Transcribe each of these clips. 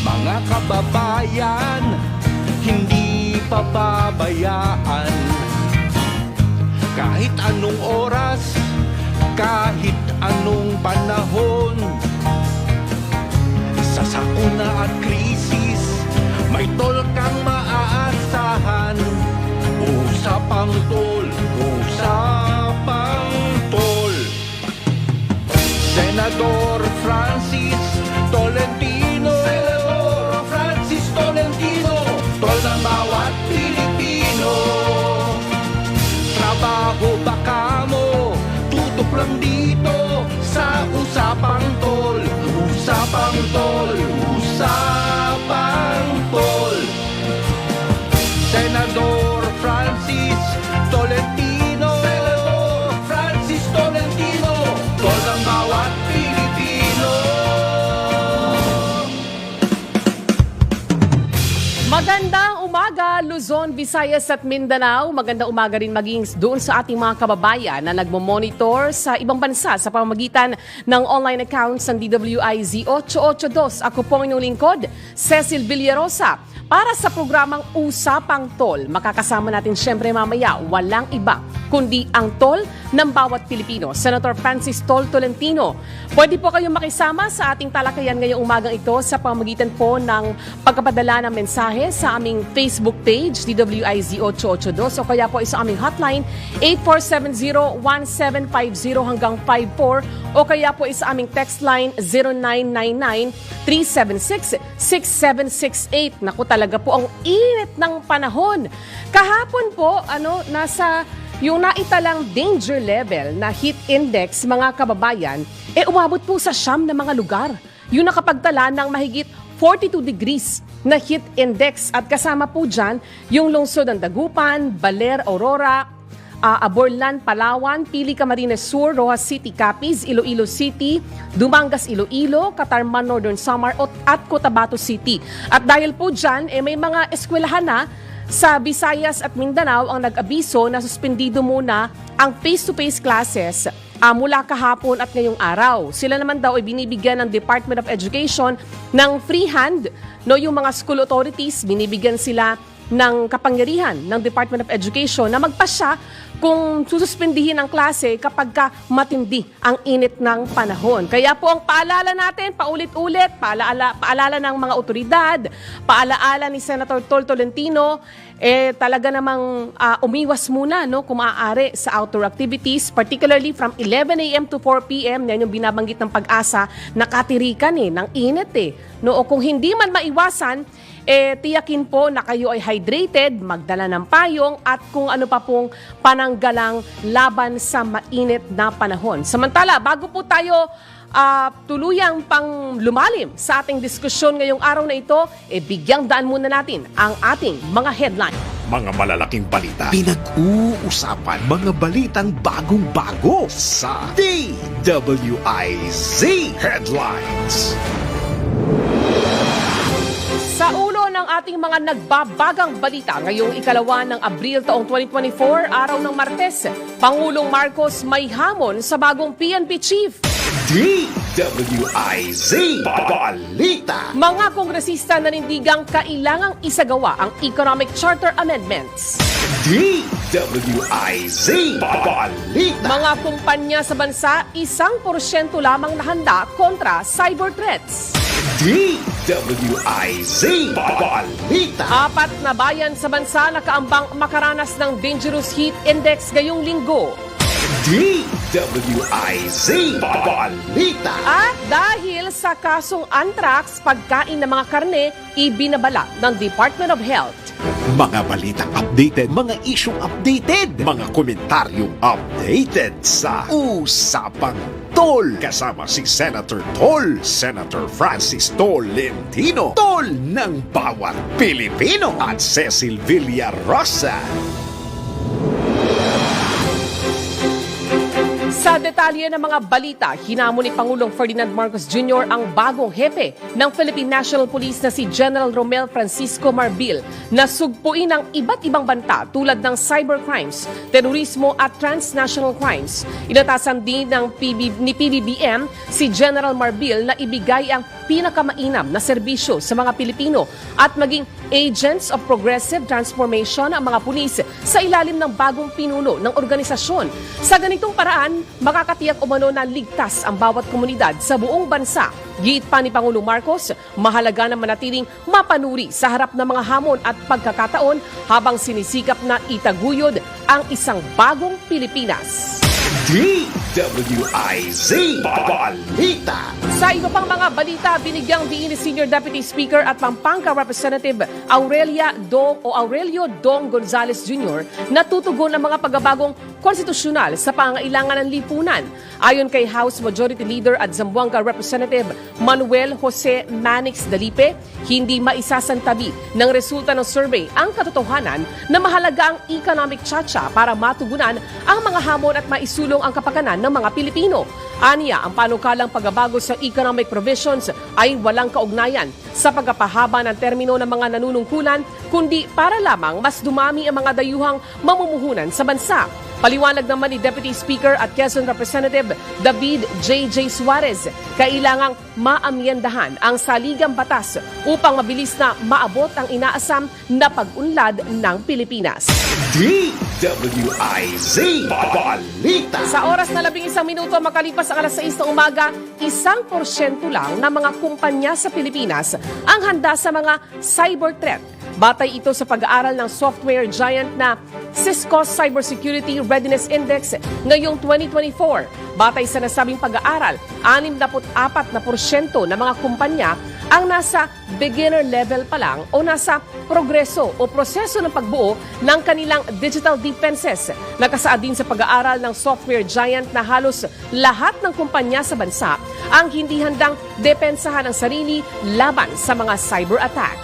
Mga kababayan, hindi pababayaan. Kahit anong oras, kahit anong panahon, sa sakuna at krisis, may tol kang maaasahan. Usapang tol, usapang tol. Senador Francis Tolentino, Senador Francis Tolentino, tol ng bawat Pilipino. Trabaho baka mo, tutok lang dito sa Usapang Tol. Usapang Tol, Usapang Tol. Senador Francis Tolentino, Senador Francis Tolentino, tol ng bawat Pilipino. Magandang umaga, Luzon, Visayas at Mindanao. Magandang umaga rin maging doon sa ating mga kababayan na nagmo-monitor sa ibang bansa sa pamamagitan ng online accounts ng DWIZ 882. Ako po ang inyong lingkod, Cecil Villarosa. Para sa programang Usapang Tol, makakasama natin syempre mamaya walang iba kundi ang tol ng bawat Pilipino, Senator Francis Tol Tolentino. Pwede po kayong makisama sa ating talakayan ngayong umagang ito sa pamamagitan po ng pagkapadala ng mensahe sa aming Facebook page, DWIZ 882, o kaya po sa aming hotline 8470-1750 hanggang 54, o kaya po sa aming text line 0999-376-6768. Naku, talaga po ang init ng panahon. Kahapon po, nasa yung naitalang danger level na heat index, mga kababayan, umabot po sa siyam na mga lugar. Yung nakapagtala ng mahigit 42 degrees na heat index, at kasama po dyan yung lungsod ng Dagupan, Baler, Aurora, Aborlan, Palawan, Pili, Camarines Sur, Rojas City, Capiz, Iloilo City, Dumangas, Iloilo, Catarman, Northern Samar at Cotabato City. At dahil po dyan, may mga eskwelahan na sa Visayas at Mindanao ang nag-abiso na suspendido muna ang face-to-face classes mula kahapon at ngayong araw. Sila naman daw ay binibigyan ng Department of Education ng free hand. Yung mga school authorities, binibigyan sila ng kapangyarihan ng Department of Education na magpasya kung sususpendihin ang klase kapag matindi ang init ng panahon. Kaya po ang paalala natin, paulit-ulit, paalala ng mga otoridad, paalaala ni Senator Tol Tolentino, talaga namang umiwas muna kung maaari sa outdoor activities, particularly from 11 a.m. to 4 p.m. Yan yung binabanggit ng Pag-asa, nakatirikan ng init O kung hindi man maiwasan, tiyakin po na kayo ay hydrated, magdala ng payong at kung ano pa pong pananggalang laban sa mainit na panahon. Samantala, bago po tayo tuluyang pang lumalim sa ating diskusyon ngayong araw na ito, bigyang daan muna natin ang ating mga headline. Mga malalaking balita, pinag-uusapan, mga balitang bagong-bago sa DWIZ Headlines. Sa ulo ng ating mga nagbabagang balita ngayong ikalawa ng Abril taong 2024, araw ng Martes, Pangulong Marcos may hamon sa bagong PNP chief. DWIZ Balita. Mga kongresista nanindigang kailangang isagawa ang Economic Charter Amendments. DWIZ Balita. Mga kumpanya sa bansa, 1% lamang nahanda kontra cyber threats. DWIZ Balita. 4 na bayan sa bansa nakaambang makaranas ng dangerous heat index ngayong linggo. DWIZ Balita. At dahil sa kasong anthrax, pagkain ng mga karne, ibinabala ng Department of Health. Mga balitang updated, mga isyong updated, mga komentaryong updated sa Usapang Tol. Kasama si Senator Tol, Senator Francis Tolentino, Tol ng bawat Pilipino, at Cecil Villarosa. Sa detalye ng mga balita, hinamon ni Pangulong Ferdinand Marcos Jr. ang bagong hepe ng Philippine National Police na si General Romel Francisco Marbil na sugpuin ang iba't ibang banta tulad ng cybercrimes, terorismo at transnational crimes. Inatasan din ni PBBM si General Marbil na ibigay ang pinakamainam na serbisyo sa mga Pilipino at maging agents of progressive transformation ang mga pulis sa ilalim ng bagong pinuno ng organisasyon. Sa ganitong paraan, makakatiyak umano na ligtas ang bawat komunidad sa buong bansa. Giit pa ni Pangulong Marcos, mahalaga na manatiling mapanuri sa harap ng mga hamon at pagkakataon habang sinisikap na itaguyod ang isang bagong Pilipinas. DWIZ Balita. Sa iba pang mga balita, binigyang diin ni Senior Deputy Speaker at Pampanga Representative Aurelio Dong Gonzales Jr. na tutugon ang mga pagbabagong konstitusyonal sa pangailangan ng lipunan. Ayon kay House Majority Leader at Zamboanga Representative Manuel Jose Manix Dalipe, hindi maisasantabi ng resulta ng survey ang katotohanan na mahalaga ang economic tsa-tsa para matugunan ang mga hamon at maisulong ang kapakanan ng mga Pilipino. Aniya, ang panukalang pagbabago sa economic provisions ay walang kaugnayan sa pagpapahaba ng termino ng mga nanunungkulan, kundi para lamang mas dumami ang mga dayuhang mamumuhunan sa bansa. Paliwanag naman ni Deputy Speaker at Quezon Representative David J.J. Suarez, kailangang maamyendahan ang saligang batas upang mabilis na maabot ang inaasam na pag-unlad ng Pilipinas. DWIZ Balita. Sa oras na 11 minuto makalipas ang alas 6 ng umaga, 1% lang ng mga kumpanya sa Pilipinas ang handa sa mga cyber threat. Batay ito sa pag-aaral ng software giant na Cisco Cybersecurity Readiness Index ngayong 2024. Batay sa nasabing pag-aaral, 64% ng mga kumpanya ang nasa beginner level pa lang o nasa progreso o proseso ng pagbuo ng kanilang digital defenses. Nakasaad din sa pag-aaral ng software giant na halos lahat ng kumpanya sa bansa ang hindi handang depensahan ang sarili laban sa mga cyber attack.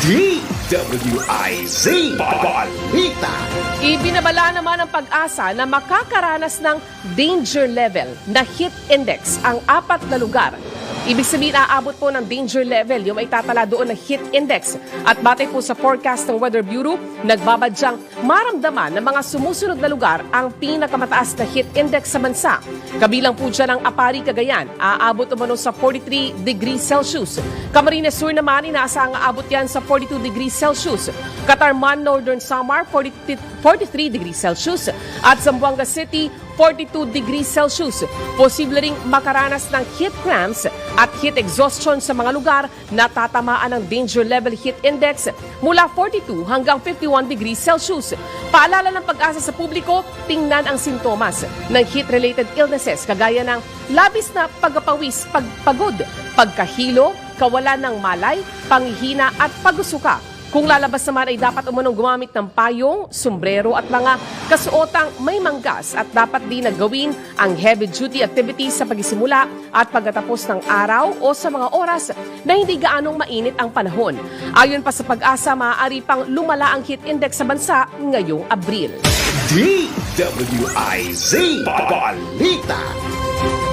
DWIZ Balita. Ibinabala naman ang Pag-asa na makakaranas ng danger level na heat index ang 4 na lugar. Ibig sabihin, aabot po ng danger level yung may tatala doon na heat index. At batay po sa forecast ng Weather Bureau, nagbabadyang maramdaman ng mga sumusunod na lugar ang pinakamataas na heat index sa bansa. Kabilang po dyan ang Apari, Cagayan, aabot umano sa 43 degrees Celsius. Camarines Sur naman, inaasahang aabot yan sa 42 degrees Celsius. Catarman, Northern Samar, 43 degrees Celsius. At Zamboanga City, 42 degrees Celsius. Posible ring makaranas ng heat cramps at heat exhaustion sa mga lugar na tatamaan ng danger level heat index mula 42 hanggang 51 degrees Celsius. Paalala ng Pag-asa sa publiko, tingnan ang sintomas ng heat-related illnesses kagaya ng labis na pagpapawis, pagpagod, pagkahilo, kawalan ng malay, panghihina at pagsusuka. Kung lalabas naman ay dapat umunong gumamit ng payong, sombrero at mga kasuotang may manggas at dapat din na gawin ang heavy-duty activities sa pagsisimula at pagkatapos ng araw o sa mga oras na hindi gaanong mainit ang panahon. Ayon pa sa Pag-asa, maaari pang lumala ang heat index sa bansa ngayong Abril. DWIZ Balita.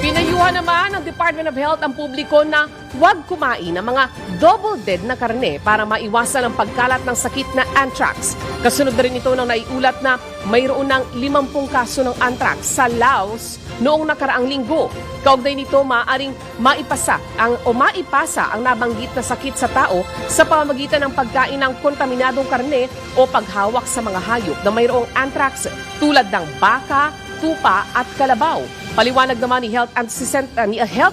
Pinayuhan naman ng Department of Health ang publiko na huwag kumain ng mga double-dead na karne para maiwasan ang pagkalat ng sakit na anthrax. Kasunod na rin ito nang naiulat na mayroon ng 50 kaso ng anthrax sa Laos noong nakaraang linggo. Kaugnay nito, maaaring maipasa ang nabanggit na sakit sa tao sa pamamagitan ng pagkain ng kontaminadong karne o paghawak sa mga hayop na mayroong anthrax tulad ng baka, tupa at kalabaw. Paliwanag naman ni Health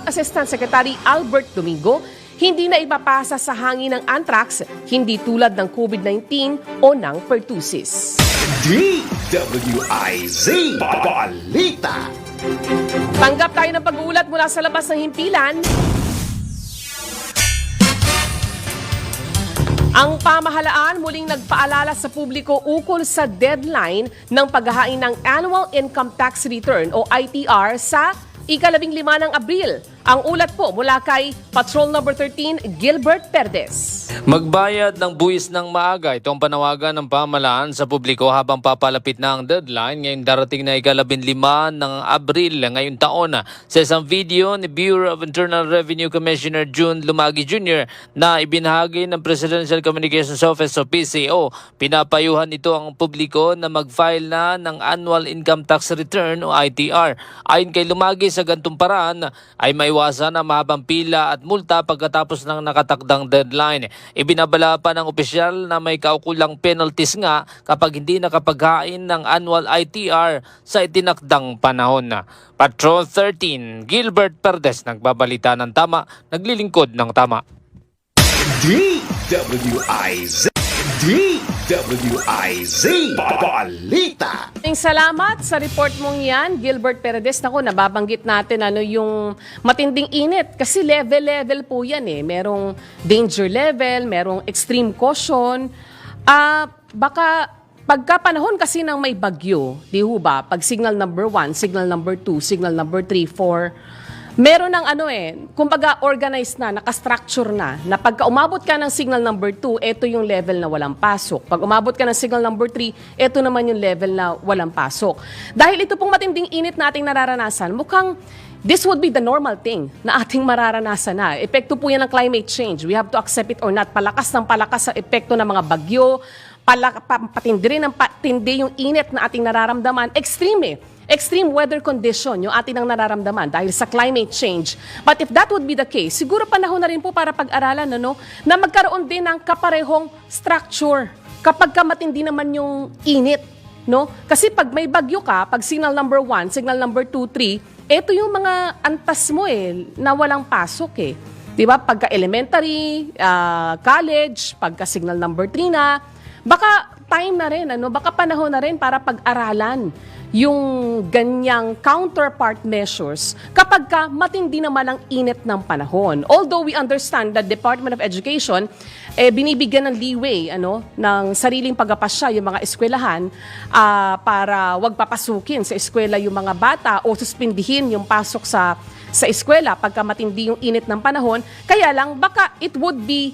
Assistant Secretary Albert Domingo, hindi na ipapasa sa hangin ng anthrax, hindi tulad ng COVID-19 o ng pertussis. DWIZ Balita. Tanggap tayo ng pag-uulat mula sa labas ng himpilan. Ang pamahalaan muling nagpaalala sa publiko ukol sa deadline ng paghahain ng Annual Income Tax Return o ITR sa ika-15 ng Abril. Ang ulat po mula kay Patrol Number 13, Gilbert Perdes. Magbayad ng buwis ng maaga. Ito ang panawagan ng pamahalaan sa publiko habang papalapit na ang deadline ngayong darating na ika-15 ng Abril ngayong taon. Sa isang video ni Bureau of Internal Revenue Commissioner June Lumagi Jr. na ibinahagi ng Presidential Communications Office o PCO, pinapayuhan ito ang publiko na mag-file na ng Annual Income Tax Return o ITR. Ayon kay Lumagi, sa gantong paraan ay maiwasan ang mahabang pila at multa pagkatapos ng nakatakdang deadline. Ibinabala pa ng opisyal na may kaukulang penalties nga kapag hindi nakapaghain ng annual ITR sa itinakdang panahon. Patrol 13, Gilbert Perdes, nagbabalita ng tama, naglilingkod ng tama. DWIZ Balita. Maraming salamat sa report mong yan, Gilbert Perdes. Naku, nababanggit natin yung matinding init kasi level po yan eh. Merong danger level, merong extreme caution. Baka pagka panahon kasi ng may bagyo, di ho ba? Pag signal number 1, signal number 2, signal number 3, 4, meron ng kumbaga organized na, nakastructure na pagka umabot ka ng signal number 2, ito yung level na walang pasok. Pag umabot ka ng signal number 3, ito naman yung level na walang pasok. Dahil ito pong matinding init nating nararanasan, mukhang this would be the normal thing na ating mararanasan na. Epekto po yan ng climate change. We have to accept it or not. Palakas ng palakas sa epekto ng mga bagyo, patindi rin ng patindi yung init na ating nararamdaman. Extreme weather condition yung ating nang nararamdaman dahil sa climate change. But if that would be the case, siguro panahon na rin po para pag-aralan na magkaroon din ng kaparehong structure kapag ka matindi naman yung init. Kasi pag may bagyo ka, pag signal number 1, signal number 2, 3, ito yung mga antas mo na walang pasok eh. Diba? Pagka elementary, college, pagka signal number 3 na, baka time na rin, baka panahon na rin para pag-aralan yung ganyang counterpart measures kapag ka matindi naman ang init ng panahon. Although we understand that Department of Education binibigyan ng leeway ng sariling pag-apasya yung mga eskwelahan para wag papasukin sa eskwela yung mga bata o suspindihin yung pasok sa eskwela pagka matindi yung init ng panahon. Kaya lang baka it would be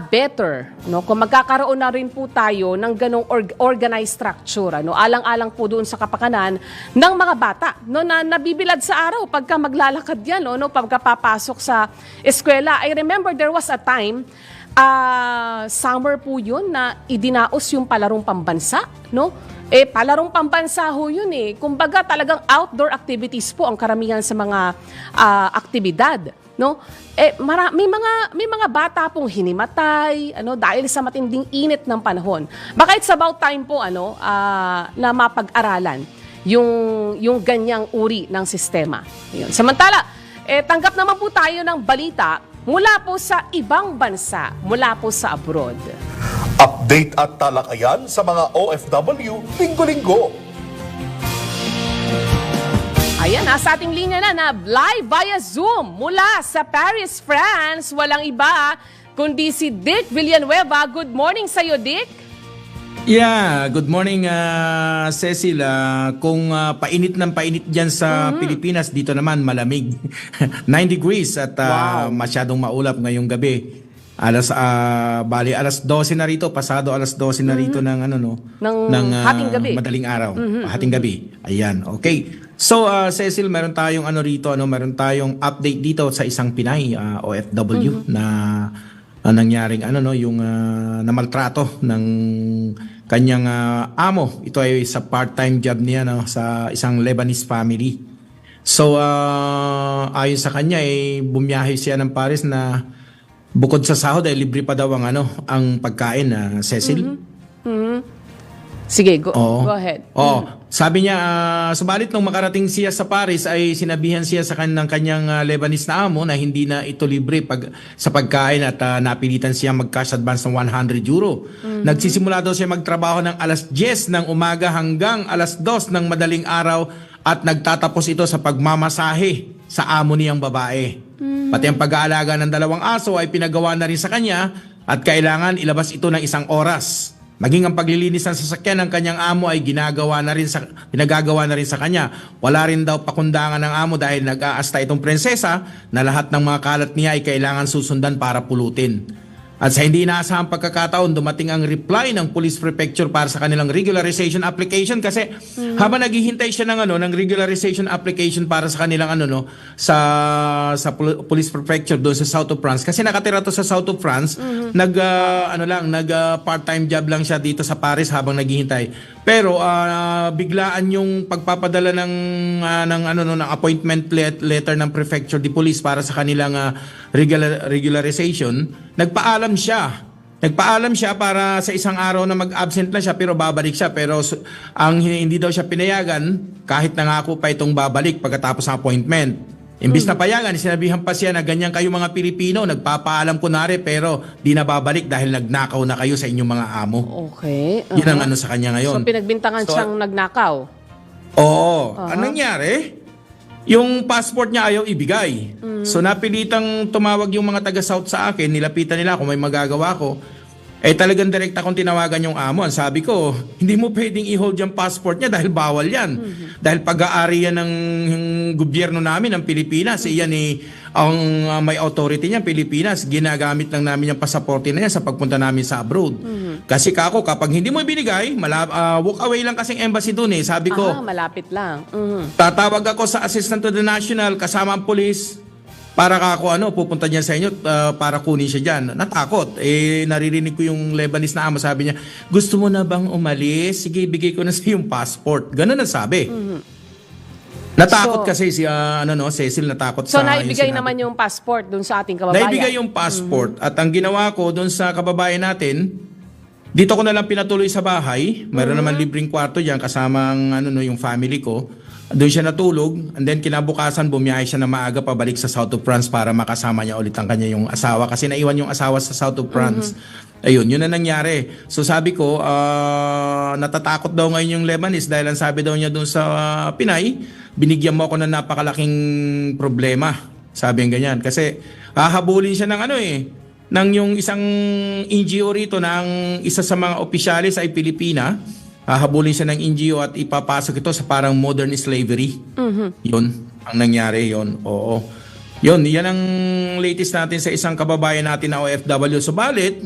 better, kung magkakaroon na rin po tayo ng ganong organized structure, alang-alang po doon sa kapakanan ng mga bata, na nabibilad sa araw pagka maglalakad yan, pagka papasok sa eskwela. I remember there was a time, summer po yun, na idinaos yung palarong pambansa, palarong pambansa ho yun eh. Kumbaga talagang outdoor activities po ang karamihan sa mga aktibidad. May mga bata pong hinimatay dahil sa matinding init ng panahon. Baka it's about time po na mapag-aralan yung ganyang uri ng sistema. Yun. Samantala, tanggap naman po tayo ng balita mula po sa ibang bansa, mula po sa abroad. Update at talakayan sa mga OFW linggo-linggo. Ayan, nasa ating linya na live via Zoom mula sa Paris, France. Walang iba kundi si Dick Villanueva. Good morning sa'yo, Dick. Yeah, good morning Cecil. Kung painit ng painit dyan sa Pilipinas, dito naman malamig. 9 degrees at masyadong maulap ngayong gabi. Alas 12 na rito, pasado alas 12 na rito ng hating gabi. Madaling araw, hating gabi. Ayan, okay. So Cecil, meron tayong meron tayong update dito sa isang Pinay OFW na nangyaring yung namaltrato ng kanyang amo. Ito ay sa part-time job niya sa isang Lebanese family. So ayon sa kanya bumiyahe siya ng Paris na bukod sa sahod ay libre pa daw ang pagkain, Cecil. Sige, go ahead. Sabi niya, subalit nung makarating siya sa Paris ay sinabihan siya sa kanyang Lebanese na amo na hindi na ito libre sa pagkain at napilitan siya mag-cash advance ng 100 euro. Nagsisimula daw siya magtrabaho ng alas 10 ng umaga hanggang alas 2 ng madaling araw at nagtatapos ito sa pagmamasahe sa amo niyang babae. Pati ang pag-aalaga ng 2 aso ay pinagawa na rin sa kanya at kailangan ilabas ito ng 1 oras. Maging ang paglilinis ng sasakyan ng kanyang amo ay pinagagawa na rin sa kanya. Wala rin daw pakundangan ng amo dahil nag-aasta itong prinsesa na lahat ng mga kalat niya ay kailangan susundan para pulutin. At sa hindi inaasahang pagkakataon, dumating ang reply ng Police Prefecture para sa kanilang regularization application kasi habang naghihintay siya ng regularization application para sa kanilang sa Police Prefecture doon sa South of France kasi nakatira to sa South of France, nag part-time job lang siya dito sa Paris habang naghihintay. Pero biglaan yung pagpapadala ng appointment letter ng Prefecture de Police para sa kanilang regularization. Nagpaalam siya para sa isang araw na mag-absent na siya pero babalik siya. Pero ang hindi daw siya pinayagan kahit nangako pa itong babalik pagkatapos ng appointment. Imbis na payagan, sinabihan pa siya na ganyan kayo mga Pilipino, nagpapaalam kunwari pero di na babalik dahil nagnakaw na kayo sa inyong mga amo. Okay. Yun ang sa kanya ngayon. So pinagbintangan siyang nagnakaw. Oo. Anong nangyari? Yung passport niya ayaw ibigay. So napilitang tumawag yung mga taga-South sa akin, nilapitan nila kung may magagawa ko. Talagang direkta akong tinawagan yung amo. Ang sabi ko, hindi mo pwedeng i-hold yung passport niya dahil bawal yan. Dahil pag-aari yan ng gobyerno namin, ng Pilipinas. Iyan ang may authority niya, Pilipinas. Ginagamit lang namin yung pasaporte na yan sa pagpunta namin sa abroad. Kasi kapag hindi mo ibinigay, walk away lang kasing embassy doon eh. Sabi ko, Malapit lang. tatawag ako sa Assistant to the National kasama ang police para pupunta niya sa inyo para kunin siya dyan. Natakot. Naririnig ko yung Lebanese na amo. Sabi niya, gusto mo na bang umalis? Sige, bigay ko na sa yung passport. Ganun ang sabi. Natakot kasi si Cecil natakot So sa naibigay yung naman yung passport dun sa ating kababayan. naibigay yung passport at ang ginawa ko doon sa kababayan natin, dito ko na lang pinatuloy sa bahay. Meron naman libreng kwarto diyan kasama ang yung family ko. Doon siya natulog and then kinabukasan bumiyahe siya na maaga pabalik sa South of France para makasama niya ulit ang kanya yung asawa kasi naiwan yung asawa sa South of France. Ayun, yun na nangyari. So sabi ko, natatakot daw ngayon yung Lebanese dahil ang sabi daw niya doon sa Pinay, binigyan mo ako ng napakalaking problema. Sabi ng ganyan. Kasi hahabulin siya ng ng yung isang NGO rito na ang isa sa mga opisyalis ay Pilipina. Hahabulin siya ng NGO at ipapasok ito sa parang modern slavery. Yun, ang nangyari yun. Oo. Yun, yan ang latest natin sa isang kababayan natin na OFW. Subalit,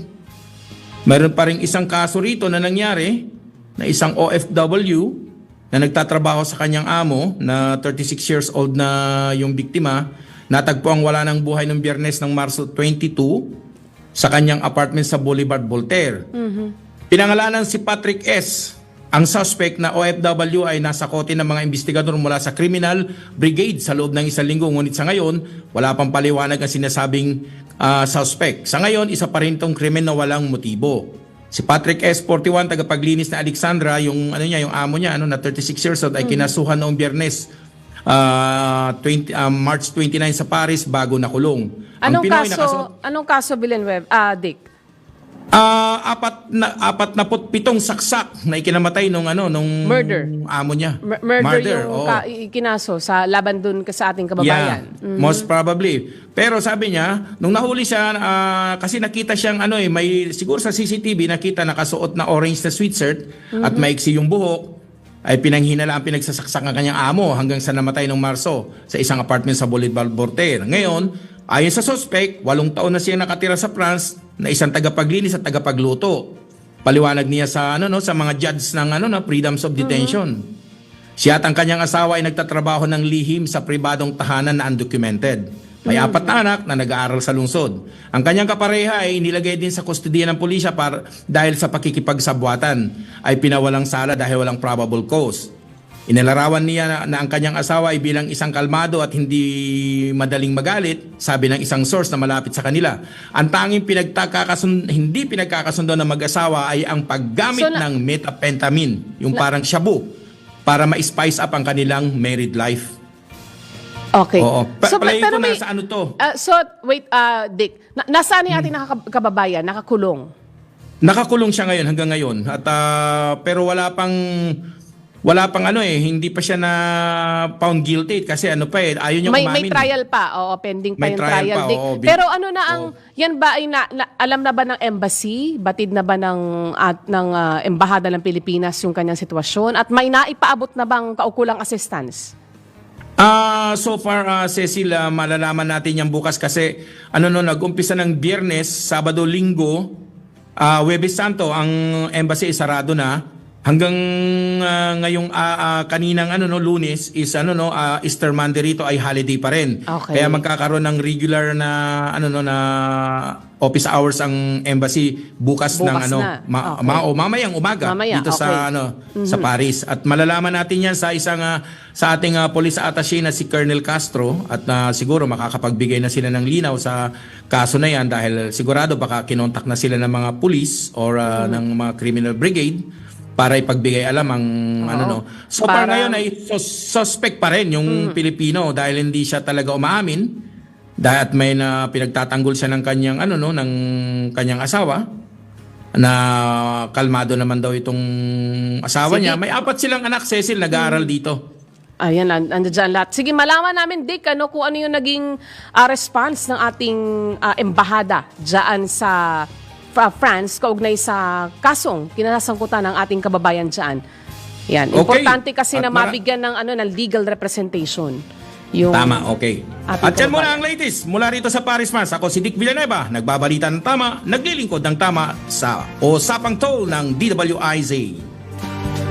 meron pa rin isang kaso rito na nangyari na isang OFW na nagtatrabaho sa kanyang amo na 36 years old na yung biktima. Natagpuang wala ng buhay ng Biyernes ng Marso 22 sa kanyang apartment sa Boulevard Voltaire. Pinangalanan si Patrick S. Ang suspect na OFW ay nasa kote ng mga investigador mula sa Criminal Brigade sa loob ng isang linggo. Ngunit sa ngayon, wala pang paliwanag ang sinasabing suspect. Sa ngayon, isa pa rin itong krimen na walang motibo. Si Patrick S. 41, tagapaglinis na Alexandra, yung yung amo niya na 36 years old ay kinasuhan noong Biyernes March 29 sa Paris bago nakulong. Anong kaso Villanueva? Dick? 47 saksak na ikinamatay nung Murder. amo niya. Murder yung oo. ikinaso sa laban dun sa ating kababayan. Yeah, most probably. Pero sabi niya, nung nahuli siya, kasi nakita siyang may siguro sa CCTV nakita nakasuot na orange na sweatshirt at maiksi yung buhok, ay pinanghinalaan pinagsasaksak ang kanyang amo hanggang sa namatay nung Marso sa isang apartment sa Boulevard Voltaire. Ngayon, ayon sa suspect, 8 taon na siya nakatira sa France na isang tagapaglinis at tagapagluto. Paliwanag niya sa sa mga judge ng freedoms of detention. Siya at ang kanyang asawa ay nagtatrabaho ng lihim sa pribadong tahanan na undocumented. May 4 na anak na nag-aaral sa lungsod. Ang kanyang kapareha ay inilagay din sa kustodiya ng pulisya dahil sa pakikipagsabwatan ay pinawalang sala dahil walang probable cause. Inilarawan niya na ang kanyang asawa ay bilang isang kalmado at hindi madaling magalit, sabi ng isang source na malapit sa kanila. Ang tanging hindi pinagkakasundo ng mag-asawa ay ang paggamit ng methamphetamine, yung parang shabu, para ma-spice up ang kanilang married life. Okay. Oo. Palayin ko may- na sa to. Wait, Dick. Nasaan yung ating kababayan? Nakakulong? Nakakulong siya ngayon hanggang ngayon. At pero wala pang wala pang hindi pa siya na found guilty kasi ayaw niya umamin. May trial pa, oo, pending pa May yung trial trial pa, date. oo. Pero ano na ang, yan ba ay alam na ba ng embassy? Batid na ba ng embahada ng Pilipinas yung kanyang sitwasyon? At may naipaabot na bang kaukulang assistance? So far, Cecil, malalaman natin yan bukas kasi nag-umpisa ng Biyernes, Sabado, Linggo, Huwebes Santo, ang embassy sarado na. Hanggang ngayong kaninang Lunes is Easter Monday rito ay holiday pa rin. Okay. Kaya magkakaroon ng regular na na office hours ang embassy bukas ng na. Okay. mamayang umaga dito sa okay. sa Paris. At malalaman natin yan sa isang sa ating police attaché na si Colonel Castro at siguro makakapagbigay na sila ng linaw sa kaso na yan dahil sigurado baka kinontak na sila ng mga police or ng mga criminal brigade para ipagbigay alam ang So far ngayon ay suspect pa rin yung Pilipino dahil hindi siya talaga umaamin dahil may na pinagtatanggol siya ng kanyang ng kanyang asawa na kalmado naman daw itong asawa niya. May 4 silang anak, Cecil, nag-aaral dito. Ayan, andyan lahat. Sige, malaman namin, Dick, kung ano yung naging response ng ating embahada dyan sa France kaugnay sa kasong kinasangkutan ng ating kababayan dyan. Yan. Okay. Importante kasi At na mabigyan ng ng legal representation. Yung Tama, okay. ating At yan muna kababayan. ang latest mula rito sa Paris, France. Ako si Dick Villanueva, nagbabalita ng tama, naglilingkod ng tama sa Usapang Tol ng DWIZ.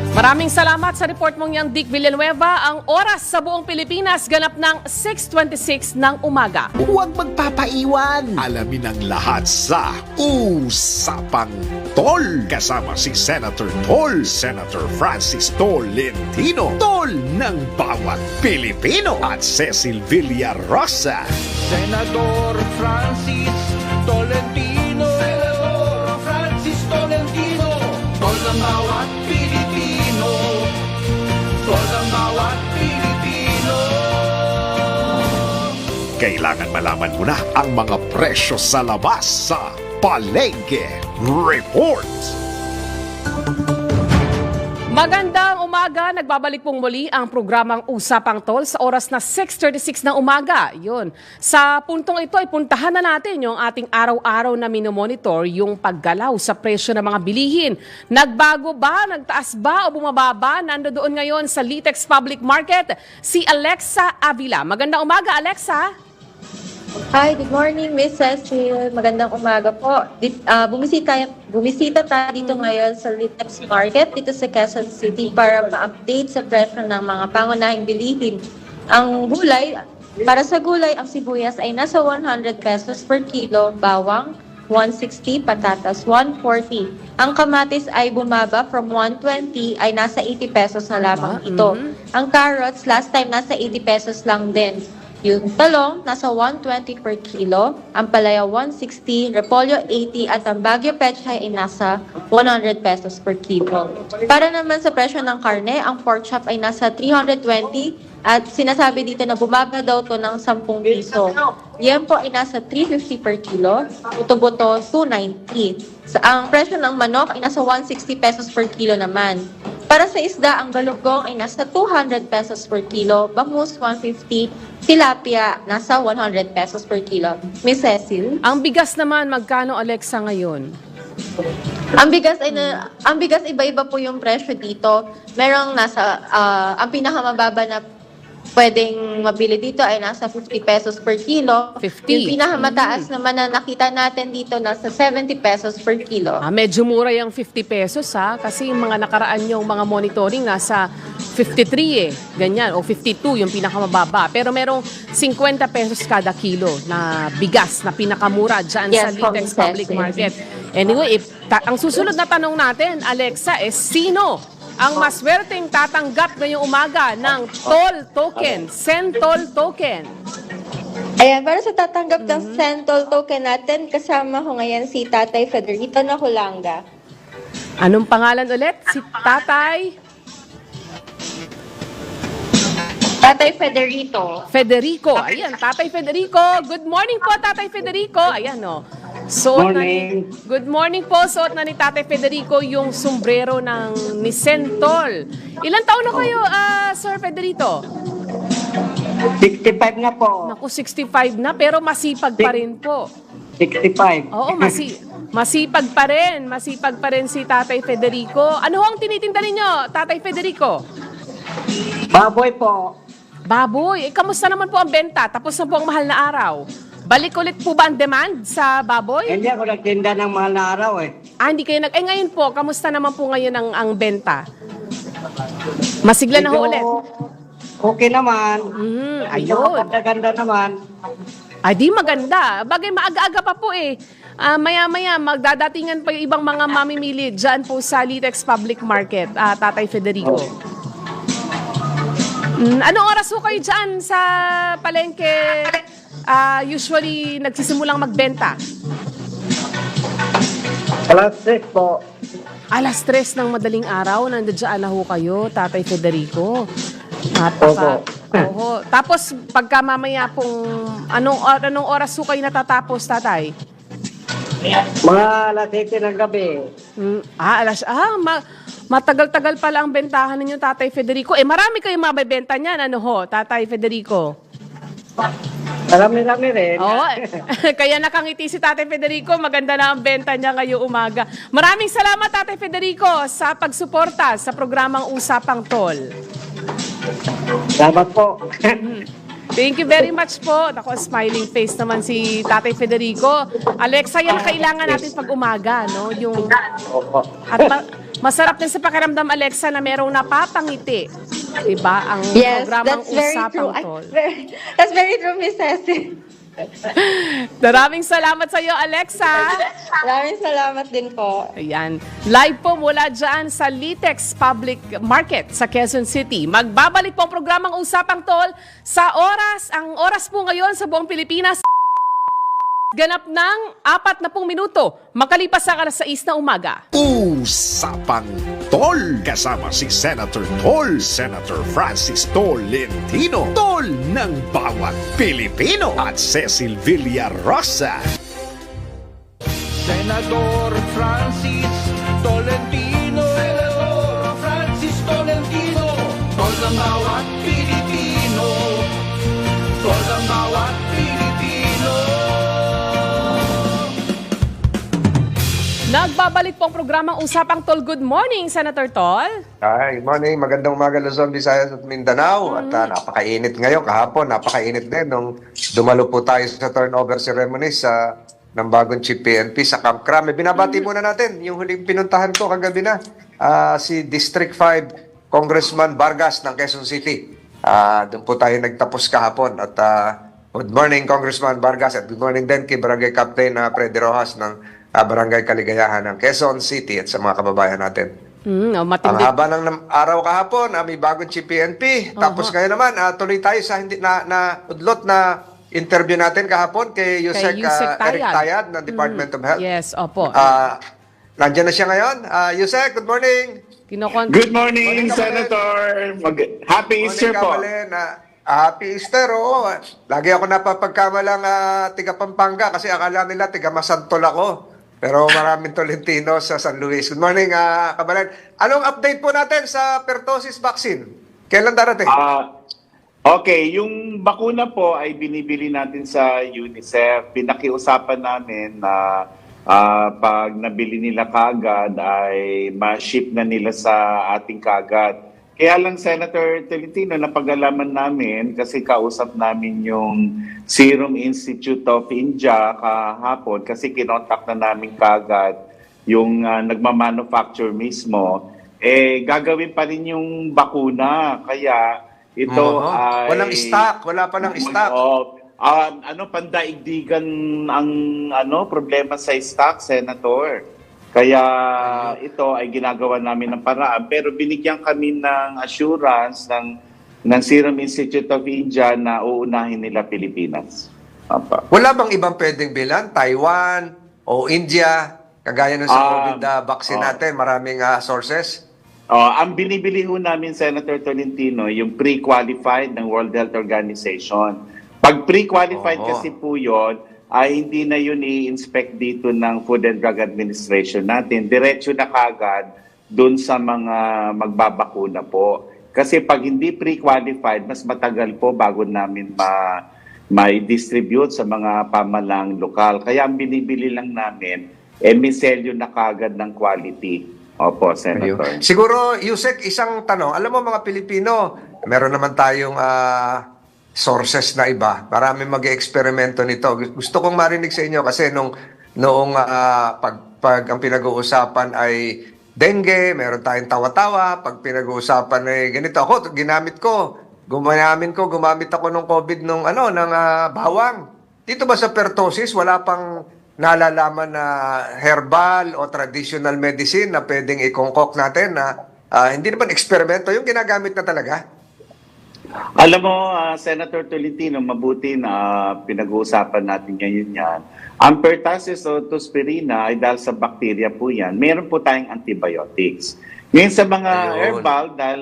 Maraming salamat sa report mong yang, Dick Villanueva. Ang oras sa buong Pilipinas ganap ng 6:26 ng umaga. Huwag magpapaiwan. Alamin ang lahat sa Usapang Tol. Kasama si Senator Tol, Senator Francis Tolentino, Tol ng bawat Pilipino, at Cecil Villarosa. Senador Francis Tolentino. Senador Francis Tolentino. Tol ng bawat Pilipino. Tol ng bawat Pilipino. Kailangan malaman mo na ang mga presyo sa labas sa Palengke Report. Magandang umaga, nagbabalik pong muli ang programang Usapang Tol sa oras na 6:36 ng umaga. Yun. Sa puntong ito ay puntahan na natin yung ating araw-araw na minomonitor yung paggalaw sa presyo ng mga bilihin. Nagbago ba, nagtaas ba o bumababa? Nandoon ngayon sa Litex Public Market si Alexa Avila. Magandang umaga, Alexa. Hi, good morning, Miss Cecil. Magandang umaga po. Bumisita tayo dito ngayon sa Litex Market dito sa Quezon City para ma-update sa presyo ng mga pangunahing bilihin. Ang gulay, para sa gulay, ang sibuyas ay nasa 100 pesos per kilo, bawang 160, patatas 140. Ang kamatis ay bumaba from 120 ay nasa 80 pesos na lamang ito. Ang carrots, last time nasa 80 pesos lang din. Yung talong, nasa 120 per kilo, ang palaya 160, repolyo 80, at ang Baguio Pechay ay nasa 100 pesos per kilo. Para naman sa presyo ng karne, ang pork chop ay nasa 320 at sinasabi dito na bumaba daw to ng 10 piso. Yan po ay nasa 350 per kilo, buto-buto 290. Ang presyo ng manok ay nasa 160 pesos per kilo naman. Para sa isda, ang galugong ay nasa 200 pesos per kilo, bangus 150, tilapia nasa 100 pesos per kilo. Miss Cecil? Ang bigas naman, magkano, Alexa, ngayon? Ang bigas iba-iba po yung presyo dito. Merong nasa ang pinakamababa na pwedeng mabili dito ay nasa 50 pesos per kilo. 50. Yung pinakamataas naman na nakita natin dito nasa 70 pesos per kilo. Medyo mura yung 50 pesos kasi yung mga nakaraan yung mga monitoring nasa 53 ganyan, o 52 yung pinakamababa. Pero merong 50 pesos kada kilo na bigas na pinakamura dyan sa Yes, po, Litex Miss Public Cecil. Market. Anyway, ang susunod na tanong natin, Alexa, sino ang maswerteng tatanggap ngayong umaga ng toll token, Sentol token? Ayan, para sa tatanggap ng Sentol token natin, kasama ko ngayon si Tatay Federico Nakulanga. Anong pangalan ulit? Si Tatay Federico. Federico. Ayan, Tatay Federico. Good morning po, Tatay Federico. Ayan, Suot Morning. Good morning po. Suot na ni Tatay Federico yung sombrero ni Sentol. Ilan taon na kayo, Sir Federico? 65 na po. Naku, 65 na pero masipag pa rin po. 65. Oo, masipag pa rin. Masipag pa rin si Tatay Federico. Ano ang tinitinda ninyo, Tatay Federico? Baboy po. Baboy. Kamusta naman po ang benta? Tapos na po ang mahal na araw. Balik ulit po ba ang demand sa baboy? Hindi ako nagtinda ng mahal na araw eh. Hindi kayo ngayon po, kamusta naman po ngayon ang benta? Masigla na ho Medyo ulit. Okay naman. Ayun. Ganda naman. Ay, di maganda. Bagay, maaga-aga pa po eh. Maya-maya, magdadatingan pa yung ibang mga mamimili dyan po sa Litex Public Market, Tatay Federico. Anong oras po kayo dyan sa palengke? Usually, nagsisimulang magbenta. Alas 3 po. Alas 3 ng madaling araw, nandiyan na ho kayo, Tatay Federico. Opo. Oho. Tapos, pagka mamaya pong, anong oras ho kayo natatapos, Tatay? Mga alas 7 ng gabi. Matagal-tagal pala ang bentahan ninyo, Tatay Federico. Marami kayong mabibenta niyan, Tatay Federico? Marami-rami rin. Oo. Kaya nakangiti si Tatay Federico. Maganda na ang benta niya ngayong umaga. Maraming salamat, Tatay Federico, sa pagsuporta sa programang Usapang Tol. Salamat po. Thank you very much po. Ako, smiling face naman si Tatay Federico. Alexa, yan ang kailangan natin pag umaga, no? Opo. At masarap din sa pakiramdam, Alexa, na merong napapangiti. Diba? Ang Yes, programang that's very true. Usapang Tol. That's very true, Miss Ceci. Maraming salamat sa iyo, Alexa. Maraming salamat din po. Ayan. Live po mula dyan sa Litex Public Market sa Quezon City. Magbabalik po ang programang Usapang Tol sa oras. Ang oras po ngayon sa buong Pilipinas, ganap ng 40 minuto. Makalipas ang alas 6 na umaga. Usapang Tol kasama si Senator Tol, Senator Francis Tolentino, Tol ng bawat Pilipino at Cecil Villarosa. Senador Francis Tolentino. Senador Francis Tolentino. Tol ng bawat Pilipino. Tol ng bawat Pilipino. Nagbabalik po ang programang Usapang Tol. Good morning, Senator Tol. Hi, good morning. Magandang umaga Luzon, Visayas at Mindanao. At napakainit ngayon. Kahapon, napakainit din nung dumalo po tayo sa turnover ceremony ng bagong Chief PNP sa Camp Crame. Binabati muna natin yung huling pinuntahan ko kagabi na, si District 5 Congressman Vargas ng Quezon City. Doon po tayo nagtapos kahapon. At good morning Congressman Vargas at good morning din kay Barangay Captain Freddy Rojas ng Barangay Kaligayahan ng Quezon City at sa mga kababayan natin. Ang Matindi. haba ng araw kahapon, may bagong Chief PNP. Tapos ngayon naman, tuloy tayo sa hindi na udlot na interview natin kahapon kay Yusek Eric Tayad ng Department of Health. Yes, opo. Nandiyan na siya ngayon. Yusek, good morning. Good morning, Senator. Happy Easter po. Happy Easter, oh. Lagi ako napapagkamalang tiga Pampanga kasi akala nila tiga Masantol ako. Pero maraming Tolentino sa San Luis. Good morning, Kabalen. Anong update po natin sa pertussis vaccine? Kailan darating? Okay, yung bakuna po ay binibili natin sa UNICEF. Pinakiusapan namin na pag nabili nila kaagad ay ma-ship na nila sa ating kaagad. Kaya lang, Senator Tolentino, napag-alaman namin kasi kausap namin yung Serum Institute of India kahapon kasi kinontak na namin kaagad yung nagmamanufacture mismo. Gagawin pa rin yung bakuna. Kaya ito ay... Walang stock. Wala pa ng stock. Pandaigdigan ang problema sa stock, Senator. Kaya ito ay ginagawa namin ng paraan. Pero binigyan kami ng assurance ng Serum Institute of India na uunahin nila Pilipinas. Wala bang ibang pwedeng bilan? Taiwan o India? Kagaya ng sa COVID vaccine natin, maraming sources? Ang binibili ho namin, Senator Tolentino, yung pre-qualified ng World Health Organization. Pag pre-qualified kasi po yun, ay hindi na yun i-inspect dito ng Food and Drug Administration natin. Diretso na kagad dun sa mga magbabakuna po. Kasi pag hindi pre-qualified, mas matagal po bago namin ma-distribute sa mga pamalang lokal. Kaya ang binibili lang namin, miselyo na kagad ng quality. Opo, Senator. Siguro, Yusek, isang tanong. Alam mo mga Pilipino, meron naman tayong sources na iba. Marami mag-eksperimento nito. Gusto kong marinig sa inyo kasi noong pag ang pinag-uusapan ay dengue, meron tayong tawa-tawa. Pag pinag-uusapan ay ganito. Ako, gumamit ako nung COVID ng bawang. Dito ba sa pertussis, wala pang nalalaman na herbal o traditional medicine na pwedeng ikongkok natin na hindi naman eksperimento, yung ginagamit na talaga? Alam mo, Senator Tolentino, mabuti na pinag-uusapan natin ngayon yan. Ang pertussis o tospirina ay dahil sa bacteria po yan. Meron po tayong antibiotics. Ngayon sa mga herbal, dahil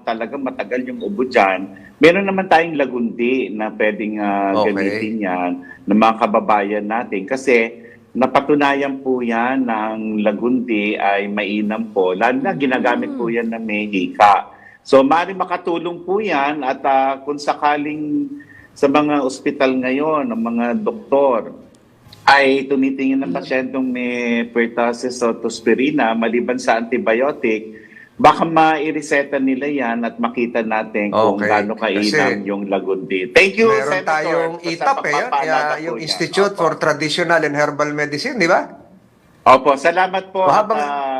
talagang matagal yung ubo dyan, meron naman tayong lagundi na pwedeng gamitin yan ng mga kababayan natin. Kasi napatunayan po yan na ang lagundi ay mainam po. Lalo na ginagamit po yan na may hika. So, maaaring makatulong po yan at kung sakaling sa mga ospital ngayon, ang mga doktor ay tumitingin ng pasyentong may pertussis o tospirina maliban sa antibiotic, baka maireseta nila yan at makita natin kung gaano kainam yung lagundi. Thank you, Meron Senator. tayong ITAP yung Institute for Traditional and Herbal Medicine, di ba? Opo, salamat po. Habang-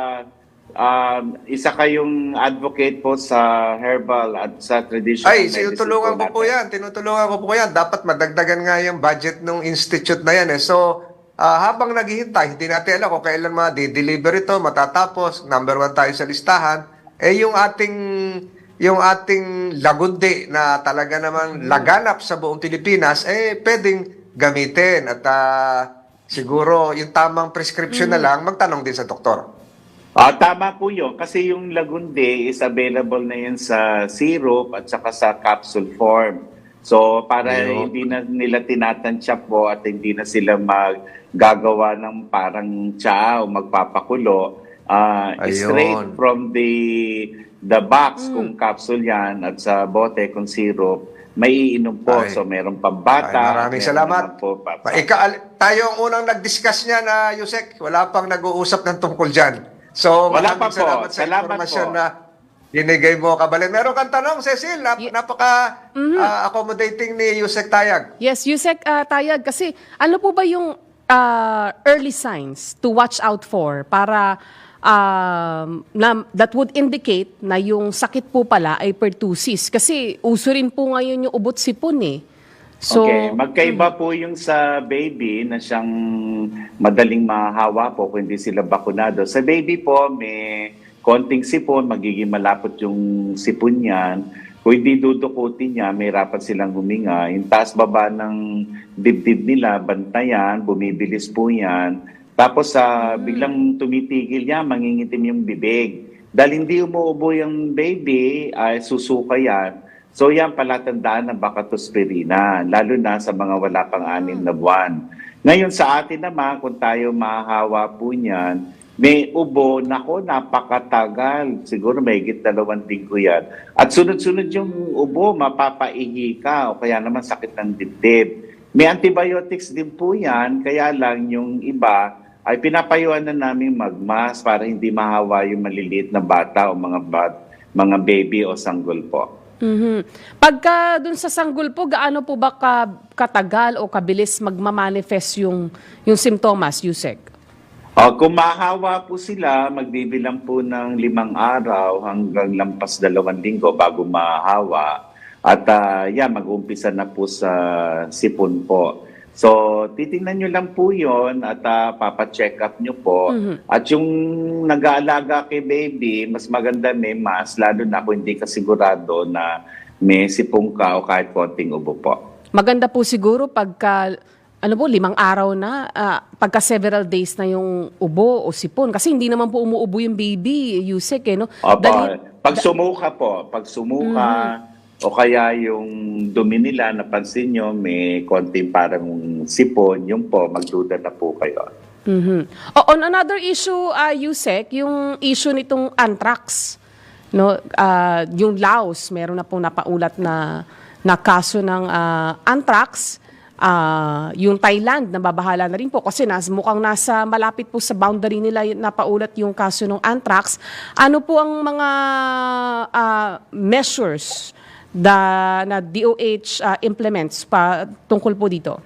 Isa kayong advocate po sa herbal at sa traditional medicine tinutulungan ko po natin. yan. Tinutulungan ko po yan. Dapat madagdagan nga yung budget ng institute na yan. So, habang naghihintay, hindi natin alam kung kailan ma-deliver ito, matatapos, number 1 tayo sa listahan, yung ating lagundi na talaga namang laganap sa buong Pilipinas, pwedeng gamitin. At siguro, yung tamang prescription na lang, magtanong din sa doktor. Tama po yun. Kasi yung lagundi is available na yun sa syrup at saka sa capsule form. So, para hindi na nila tinatansya po at hindi na sila maggagawa ng parang tsaa o magpapakulo, straight from the box kung capsule yan at sa bote kung syrup, may iinom po. So, meron pambata. Maraming salamat. Tayo ang unang nag-discuss niya na, Yusek. Wala pang nag-uusap ng tungkol dyan. So, Wala maraming pa po. salamat sa Salamat informasyon po. na binigay mo, Kabalen. Meron kang tanong, Cecil. Napaka-accommodating ni Yusek Tayag. Yes, Yusek Tayag, kasi ano po ba yung early signs to watch out for para that would indicate na yung sakit po pala ay pertussis? Kasi uso rin po ngayon yung ubot sipon eh. So, Okay, magkaiba po yung sa baby na siyang madaling mahawa po kung hindi sila bakunado. Sa baby po, may konting sipon, magiging malapot yung sipon niyan. Kung hindi dudukutin niya, may rapat silang huminga. Yung taas baba ng dibdib nila, bantayan, bumibilis po yan. Tapos biglang tumitigil niya, mangingitim yung bibig. Dahil hindi umuubo yung baby, ay susuka yan. So yan palatandaan ng bacatospirina, lalo na sa mga wala pang 6 na buwan. Ngayon sa atin naman, kung tayo mahahawa po niyan, may ubo, napakatagal. Siguro may higit 2 linggo yan. At sunod-sunod yung ubo, mapapaihi ka o kaya naman sakit ng dibdib. May antibiotics din po yan, kaya lang yung iba ay pinapayuhan na namin magmas para hindi mahawa yung maliliit na bata o mga baby o sanggol po. Pagka dun sa sanggol po, gaano po ba katagal o kabilis magmamanifest yung simptomas, Yusek? Kung mahawa po sila, magbibilang po ng 5 araw hanggang lampas 2 linggo bago mahawa. At mag-uumpisa na po sa sipon po. So, titingnan nyo lang po yon at papacheck up nyo po. At yung nag-aalaga kay baby, mas maganda may mask, lalo na kung hindi ka sigurado na may sipong ka o kahit konting ubo po. Maganda po siguro pagka 5 araw na, pagka several days na yung ubo o sipon. Kasi hindi naman po umuubo yung baby, Yusek, no? Pag sumuka po, o kaya yung dumi nila, napansin nyo, may konting parang sipon, yung po, magduda na po kayo. On another issue, Yusek, yung issue nitong anthrax, no, yung Laos, meron na pong napaulat na kaso ng anthrax. Yung Thailand, nababahala na rin po kasi mukhang nasa malapit po sa boundary nila napaulat yung kaso ng anthrax. Ano po ang mga measures na DOH implements tungkol po dito?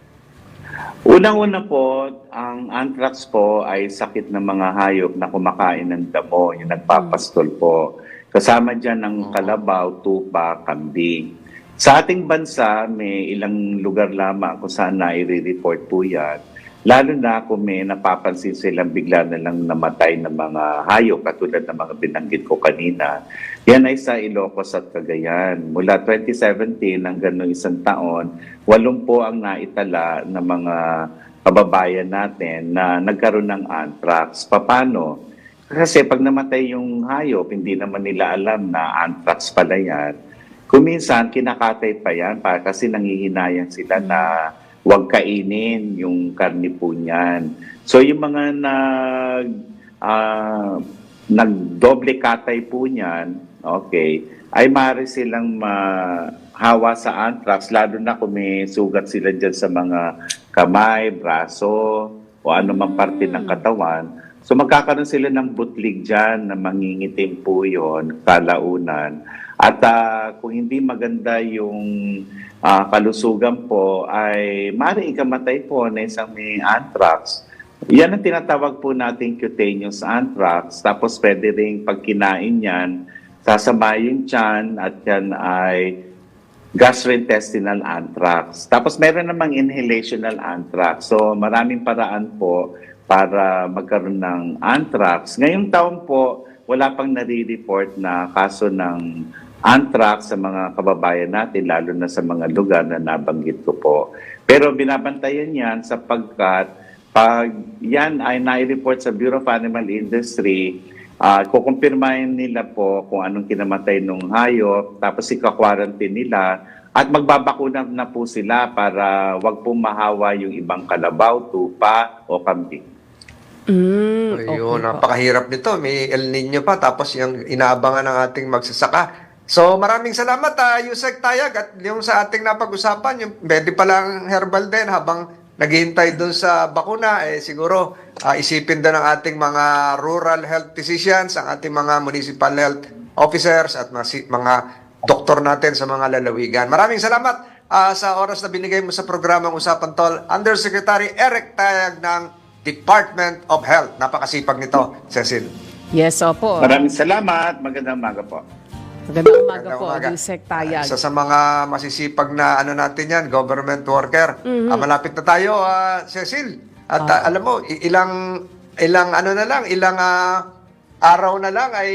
Unang-una po, ang anthrax po ay sakit ng mga hayop na kumakain ng damo, yung nagpapastol po. Kasama dyan ang kalabaw, tupa, kambing. Sa ating bansa, may ilang lugar lamang kung saan nai-report po yan. Lalo na kung may napapansin silang bigla na lang namatay ng mga hayop, katulad ng mga binanggit ko kanina. Yan ay sa Ilocos at Cagayan. Mula 2017 hanggang noong isang taon, 8 po ang naitala ng mga kababayan natin na nagkaroon ng anthrax. Paano? Kasi pag namatay yung hayop, hindi naman nila alam na anthrax pala yan. Kuminsan, kinakatay pa yan kasi nangihinayang sila na huwag kainin yung karni po niyan. So yung mga nagdoble katay po niyan, okay, ay maaari silang mahawa sa anthrax, lalo na kung may sugat sila dyan sa mga kamay, braso, o anumang parte ng katawan. So magkakaroon sila ng butlig dyan na mangingitim po yun, kalaunan. At kung hindi maganda yung kalusugan po, ay maaaring ikamatay po na isang may anthrax. Yan ang tinatawag po natin cutaneous anthrax. Tapos pwede rin pag kinain yan, sasama yung tiyan at yan ay gastrointestinal anthrax. Tapos meron namang inhalational anthrax. So maraming paraan po para magkaroon ng anthrax. Ngayong taon po, wala pang nare-report na kaso ng anthrax sa mga kababayan natin, lalo na sa mga lugar na nabanggit ko po. Pero binabantayan yan sapagkat pag yan ay nai-report sa Bureau of Animal Industry, kukumpirmahin nila po kung anong kinamatay ng hayop, tapos ika-quarantine nila, at magbabakuna na po sila para wag po mahawa yung ibang kalabaw, tupa o kambing. Ayun, napakahirap nito. May El Nino pa, tapos yung inaabangan ng ating magsasaka. So maraming salamat Yusek Tayag, at yung sa ating napag-usapan, yung pwede palang herbal din habang naghihintay doon sa bakuna, siguro isipin din ng ating mga rural health physicians, ang ating mga municipal health officers at mga doktor natin sa mga lalawigan. Maraming salamat sa oras na binigay mo sa programang Usapan Tol, Undersecretary Eric Tayag ng Department of Health. Napakasipag nito, Cecil. Yes, opo. Maraming salamat. Magandang umaga po. Magandang umaga po, Yusek Tayag. Isa sa mga masisipag na natin yan, government worker. Malapit na tayo, Cecil. At alam mo, ilang araw na lang ay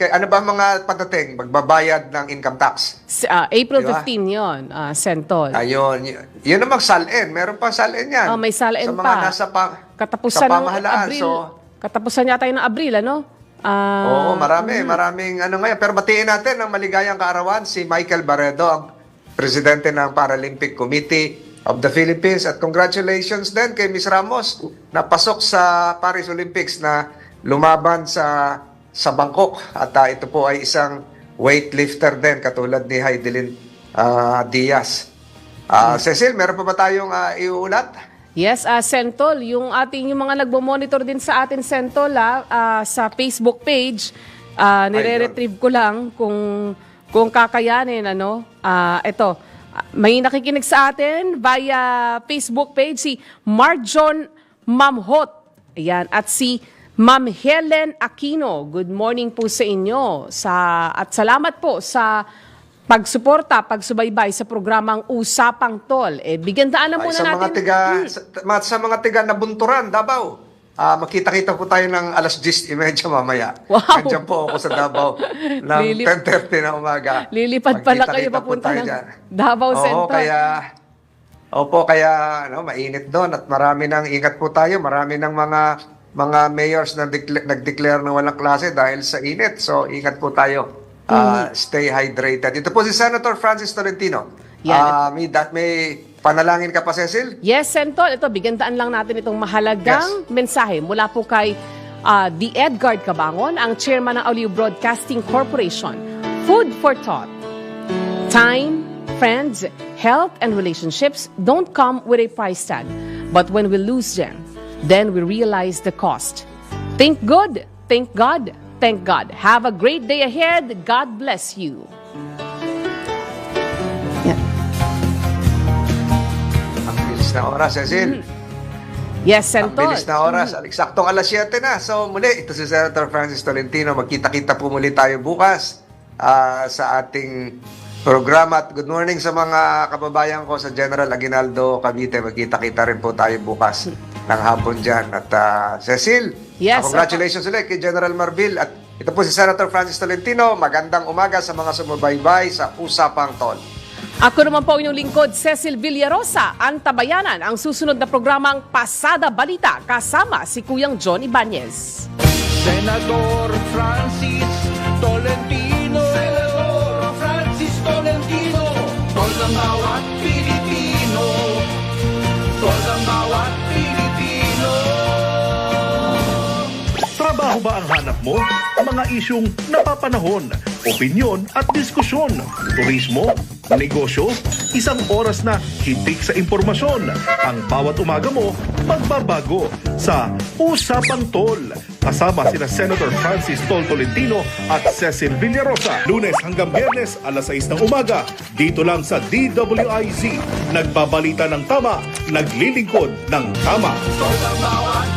ano ba mga padating? Magbabayad ng income tax. April Diba? 15 yon, Sentol. Ayun. Yun namang SALN. Meron pa SALN yan. May SALN sa mga pa. nasa Katapusan sa ng pamahalaan. Abril. So, Katapusan yata yung ng Abril, ano? oo, maraming ngayon. Pero batiin natin ng maligayang kaarawan si Michael Barredo, ang presidente ng Paralympic Committee of the Philippines. At congratulations din kay Ms. Ramos na pasok sa Paris Olympics na lumaban sa Bangkok. At ito po ay isang weightlifter din katulad ni Heidelin Diaz. Cecil, meron pa ba tayong iuulat? Yes, Sentol, yung mga nagbo-monitor din sa atin, Sentol, sa Facebook page, nire-retrieve ko lang kung kakayanin, ano. Ito, may nakikinig sa atin via Facebook page si Marjon Mamhot. Ayan, at si Ma'am Helen Aquino. Good morning po sa inyo. At salamat po sa pagsuporta, pagsubaybay sa programang Usapang Tol. Bigyan daan na muna sa natin. Sa mga tiga na Bunturan, Davao, makita-kita po tayo ng alas 10:30 mamaya. Wow. Nandiyan po ako sa Davao ng 10:30 na umaga. Lilipad pala kayo Magkita-kita po papunta tayo ng dyan. Davao Center. Kaya mainit doon at marami nang ingat po tayo. Marami ng mga mayors na nag-declare na walang klase dahil sa init. So ingat po tayo. Stay hydrated. Ito po si Senator Francis Tolentino. Yan. May panalangin ka pa, Cecil? Yes, Sentol. Ito, bigandaan lang natin itong mahalagang mensahe mula po kay D. Edgard Cabangon, ang chairman ng Aliw Broadcasting Corporation. Food for thought. Time, friends, health, and relationships don't come with a price tag. But when we lose them, then we realize the cost. Think good. Thank God. Thank God. Have a great day ahead. God bless you. Ang bilis na oras, Cecil. Yes, Ang Sentol. bilis na oras. Eksaktong alas 7 na. So muli, ito si Senator Francis Tolentino. Magkita-kita po muli tayo bukas sa ating programa. At good morning sa mga kababayan ko sa General Aguinaldo, Cavite. Magkita-kita rin po tayo bukas ng hapon dyan. At Cecil, Yes, congratulations ulit kay General Marbil. At ito po si Senator Francis Tolentino. Magandang umaga sa mga sumubaybay sa Usapang Tol. Ako naman po inyong lingkod, Cecil Villarosa, Antabayanan, ang susunod na programang Pasada Balita kasama si Kuyang John Ibanez. Senador Francis Tolentino. Senador Francis Tolentino. Tol ng bawat Pilipino. Tol ng bawat Pilipino. Trabaho ba ang hanap mo? Mga isyung napapanahon, opinyon at diskusyon, turismo, negosyo, isang oras na hitik sa impormasyon. Ang bawat umaga mo, magbabago sa Usapang Tol. Kasama sina Senator Francis Tol Tolentino at Cecil Villarosa. Lunes hanggang Biyernes, alas 6 ng umaga. Dito lang sa DWIZ. Nagbabalita ng tama, naglilingkod ng tama. Tol ng bawat